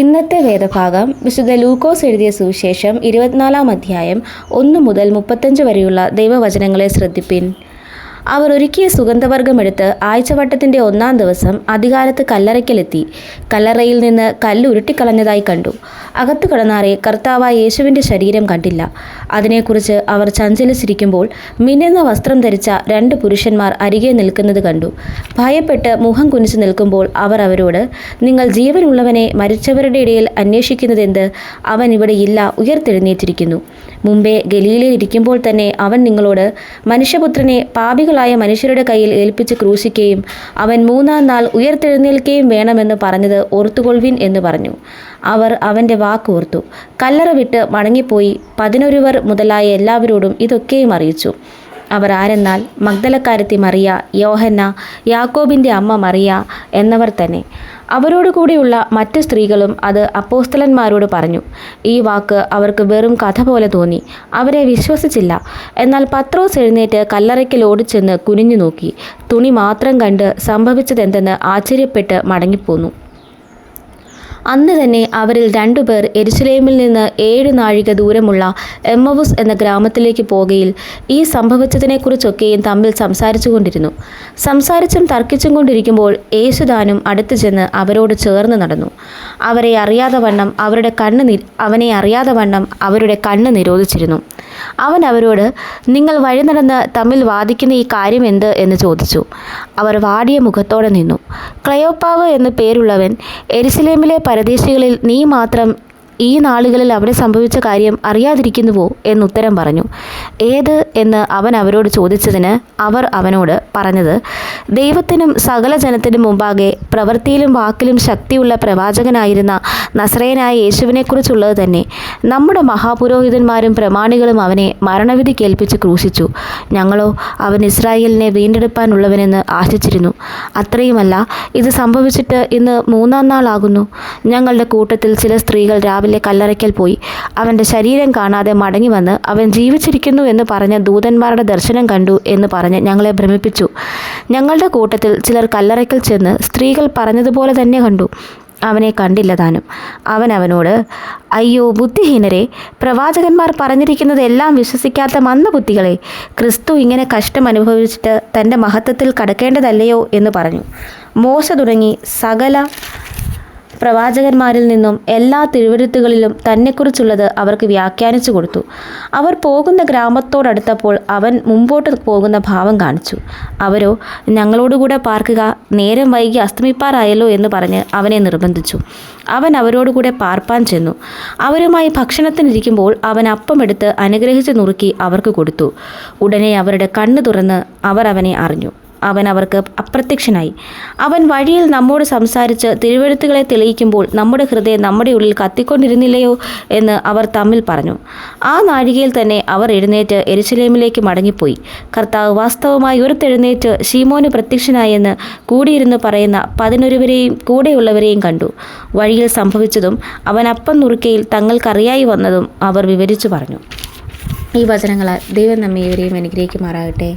ഇന്നത്തെ വേദഭാഗം വിശുദ്ധ ലൂക്കോസ് എഴുതിയ സുവിശേഷം 24 അധ്യായം 1 മുതൽ 35 വരെയുള്ള ദൈവവചനങ്ങളെ ശ്രദ്ധിപ്പിൻ. അവർ ഒരുക്കിയ സുഗന്ധവർഗ്ഗമെടുത്ത് ആഴ്ചവട്ടത്തിൻ്റെ 1-ാം ദിവസം അധികാലത്ത് കല്ലറയ്ക്കലെത്തി. കല്ലറയിൽ നിന്ന് കല്ല് ഉരുട്ടിക്കളഞ്ഞതായി കണ്ടു. അകത്തു കടന്നാറെ കർത്താവായ യേശുവിൻ്റെ ശരീരം കണ്ടില്ല. അതിനെക്കുറിച്ച് അവർ ചഞ്ചലിച്ചിരിക്കുമ്പോൾ മിന്നുന്ന വസ്ത്രം ധരിച്ച 2 പുരുഷന്മാർ അരികെ നിൽക്കുന്നത് കണ്ടു. ഭയപ്പെട്ട് മുഖം കുനിച്ചു നിൽക്കുമ്പോൾ അവർ അവരോട്, നിങ്ങൾ ജീവനുള്ളവനെ മരിച്ചവരുടെ ഇടയിൽ അന്വേഷിക്കുന്നതെന്ത്? അവൻ ഇവിടെ ഇല്ല, ഉയർത്തെഴുന്നേറ്റിരിക്കുന്നു. മുമ്പേ ഗലീലയിൽ ഇരിക്കുമ്പോൾ തന്നെ അവൻ നിങ്ങളോട്, മനുഷ്യപുത്രനെ പാപികളായ മനുഷ്യരുടെ കയ്യിൽ ഏൽപ്പിച്ച് ക്രൂശിക്കുകയും അവൻ 3-ാം നാൾ ഉയർത്തെഴുന്നേൽക്കുകയും വേണമെന്ന് പറഞ്ഞത് ഓർത്തുകൊള്ളുവിൻ എന്ന് പറഞ്ഞു. അവർ അവൻ്റെ വാക്കോർത്തു. കല്ലറ വിട്ട് മടങ്ങിപ്പോയി 11 മുതലായ എല്ലാവരോടും ഇതൊക്കെയും അറിയിച്ചു. അവർ ആരെന്നാൽ മഗ്ദലക്കാരത്തി മറിയ, യോഹന്ന, യാക്കോബിൻ്റെ അമ്മ മറിയ എന്നവർ തന്നെ. അവരോട് കൂടിയുള്ള മറ്റ് സ്ത്രീകളും അത് അപ്പോസ്തലന്മാരോട് പറഞ്ഞു. ഈ വാക്ക് അവർക്ക് വെറും കഥ പോലെ തോന്നി. അവരെ വിശ്വസിച്ചില്ല. എന്നാൽ പത്രോസ് എഴുന്നേറ്റ് കല്ലറയ്ക്കൽ ഓടിച്ചെന്ന് കുനിഞ്ഞു നോക്കി. തുണി മാത്രം കണ്ട് സംഭവിച്ചതെന്തെന്ന് ആശ്ചര്യപ്പെട്ട് മടങ്ങിപ്പോന്നു. അന്ന് തന്നെ അവരിൽ 2 പേർ യെരുശലേമിൽ നിന്ന് 7 നാഴിക ദൂരമുള്ള എമ്മവുസ് എന്ന ഗ്രാമത്തിലേക്ക് പോകയിൽ ഈ സംഭവിച്ചതിനെക്കുറിച്ചൊക്കെയും തമ്മിൽ സംസാരിച്ചു കൊണ്ടിരുന്നു. സംസാരിച്ചും തർക്കിച്ചും കൊണ്ടിരിക്കുമ്പോൾ യേശുദാനും അടുത്തു ചെന്ന് അവരോട് ചേർന്ന് നടന്നു. അവനെ അറിയാതെ വണ്ണം അവരുടെ കണ്ണ് നിരോധിച്ചിരുന്നു. അവൻ അവരോട്, നിങ്ങൾ വഴി നടന്ന് തമ്മിൽ വാദിക്കുന്ന ഈ കാര്യം എന്ത് എന്ന് ചോദിച്ചു. അവർ വാടിയ മുഖത്തോടെ നിന്നു. ക്ലയോപ്പാവ് എന്നു പേരുള്ളവൻ, യെരുശലേമിലെ പരദേശികളിൽ നീ മാത്രം ഈ നാളുകളിൽ അവിടെ സംഭവിച്ച കാര്യം അറിയാതിരിക്കുന്നുവോ എന്നുത്തരം പറഞ്ഞു. ഏത് എന്ന് അവൻ അവരോട് ചോദിച്ചതിന് അവർ അവനോട് പറഞ്ഞത്, ദൈവത്തിനും സകല ജനത്തിനും മുമ്പാകെ പ്രവൃത്തിയിലും വാക്കിലും ശക്തിയുള്ള പ്രവാചകനായിരുന്ന നസറേയനായ യേശുവിനെക്കുറിച്ചുള്ളത് തന്നെ. നമ്മുടെ മഹാപുരോഹിതന്മാരും പ്രമാണികളും അവനെ മരണവിധി കേൾപ്പിച്ച് ക്രൂശിച്ചു. ഞങ്ങളോ അവൻ ഇസ്രായേലിനെ വീണ്ടെടുപ്പാനുള്ളവനെന്ന് ആശിച്ചിരുന്നു. അത്രയുമല്ല, ഇത് സംഭവിച്ചിട്ട് ഇന്ന് 3-ാം നാളാകുന്നു. ഞങ്ങളുടെ കൂട്ടത്തിൽ ചില സ്ത്രീകൾ രാവിലെ കല്ലറയ്ക്കൽ പോയി അവൻ്റെ ശരീരം കാണാതെ മടങ്ങി വന്ന് അവൻ ജീവിച്ചിരിക്കുന്നു എന്ന് പറഞ്ഞ ദൂതന്മാരുടെ ദർശനം കണ്ടു എന്ന് പറഞ്ഞ് ഞങ്ങളെ ഭ്രമിപ്പിച്ചു. ഞങ്ങളുടെ കൂട്ടത്തിൽ ചിലർ കല്ലറയ്ക്കൽ ചെന്ന് സ്ത്രീകൾ പറഞ്ഞതുപോലെ തന്നെ കണ്ടു. അവനെ കണ്ടില്ല താനും. അവൻ അവനോട്, അയ്യോ ബുദ്ധിഹീനരെ, പ്രവാചകന്മാർ പറഞ്ഞിരിക്കുന്നത് എല്ലാം വിശ്വസിക്കാത്ത മന്ദബുദ്ധികളെ, ക്രിസ്തു ഇങ്ങനെ കഷ്ടം അനുഭവിച്ചിട്ട് തൻ്റെ മഹത്വത്തിൽ കടക്കേണ്ടതല്ലയോ എന്ന് പറഞ്ഞു. മോശ തുടങ്ങി സകല പ്രവാചകന്മാരിൽ നിന്നും എല്ലാ തിരുവെഴുത്തുകളിലും തന്നെക്കുറിച്ചുള്ളത് അവർക്ക് വ്യാഖ്യാനിച്ചു കൊടുത്തു. അവർ പോകുന്ന ഗ്രാമത്തോടടുത്തപ്പോൾ അവൻ മുമ്പോട്ട് പോകുന്ന ഭാവം കാണിച്ചു. അവരോ, ഞങ്ങളോടുകൂടെ പാർക്കുക, നേരം വൈകി അസ്തമിപ്പാറായല്ലോ എന്ന് പറഞ്ഞ് അവനെ നിർബന്ധിച്ചു. അവൻ അവരോടുകൂടെ പാർപ്പാൻ ചെന്നു. അവരുമായി ഭക്ഷണത്തിനിരിക്കുമ്പോൾ അവൻ അപ്പമെടുത്ത് അനുഗ്രഹിച്ച് നുറുക്കി അവർക്ക് കൊടുത്തു. ഉടനെ അവരുടെ കണ്ണ് തുറന്ന് അവർ അവനെ അറിഞ്ഞു. അവൻ അവർക്ക് അപ്രത്യക്ഷനായി. അവൻ വഴിയിൽ നമ്മോട് സംസാരിച്ച് തിരുവെഴുത്തുകളെ തെളിയിക്കുമ്പോൾ നമ്മുടെ ഹൃദയം നമ്മുടെ ഉള്ളിൽ കത്തിക്കൊണ്ടിരുന്നില്ലയോ എന്ന് അവർ തമ്മിൽ പറഞ്ഞു. ആ നാഴികയിൽ തന്നെ അവർ എഴുന്നേറ്റ് യെരുശലേമിലേക്ക് മടങ്ങിപ്പോയി. കർത്താവ് വാസ്തവമായി ഉയർത്തെഴുന്നേറ്റ് ശീമോന് പ്രത്യക്ഷനായെന്ന് കൂടിയിരുന്ന് പറയുന്ന 11 കൂടെയുള്ളവരെയും കണ്ടു. വഴിയിൽ സംഭവിച്ചതും അവൻ അപ്പം നുറുക്കയിൽ തങ്ങൾക്കറിയായി വന്നതും അവർ വിവരിച്ചു പറഞ്ഞു. ഈ വചനങ്ങളാൽ ദൈവം നമ്മെ ഇവരെയും അനുഗ്രഹിക്കുമാറാകട്ടെ.